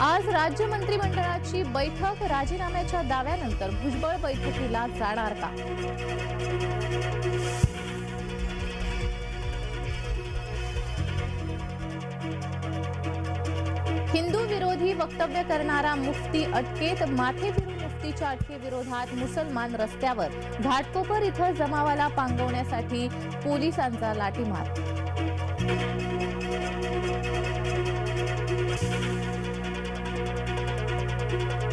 आज राज्य मंत्रिमंडळाची बैठक राजीनाम्याच्या दाव्यानंतर भुजबळ बैठकीला जाणार का? हिंदू विरोधी वक्तव्य करणारा मुफ्ती अटकेत, माथे फिरून मुफ्तीच्या अटकेविरोधात मुसलमान रस्त्यावर, घाटकोपर इथं जमावाला पांगवण्यासाठी पोलिसांचा लाठीमार.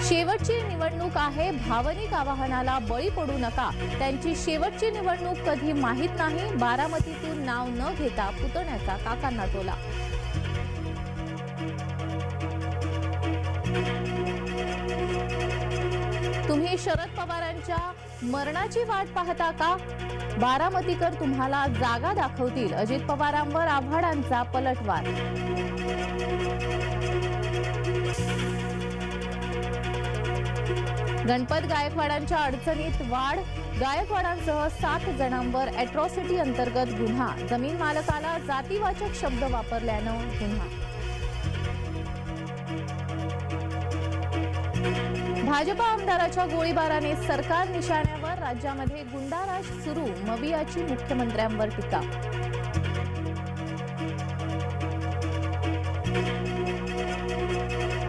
शेवटची निवडणूक आहे, भावनिक आवाहनाला बळी पडू नका. त्यांची शेवटची निवडणूक कधी माहीत नाही. बारामतीतून नाव न घेता पुतण्याचा काकांना टोला. तुम्ही शरद पवारांच्या मरणाची वाट पाहता का? बारामतीकर तुम्हाला जागा दाखवतील. अजित पवारांवर आव्हाडांचा पलटवार. गणपत गायकवाडांच्या अडचणीत वाढ, गायकवाडांसह 7 जणांवर अॅट्रॉसिटी अंतर्गत गुन्हा. जमीन मालकाला जातीवाचक शब्द वापरल्यानं गुन्हा. भाजपा आमदाराच्या गोळीबाराने सरकार निशाण्यावर, राज्यामध्ये गुंडाराज सुरू. मवियाची मुख्यमंत्र्यांवर टीका.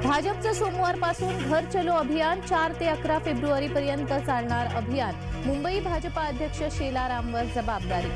भाजपचं सोमवारपासून घर चलो अभियान. 4 ते 11 फेब्रुवारीपर्यंत चालणार अभियान. मुंबई भाजपा अध्यक्ष शेलारामवर जबाबदारी.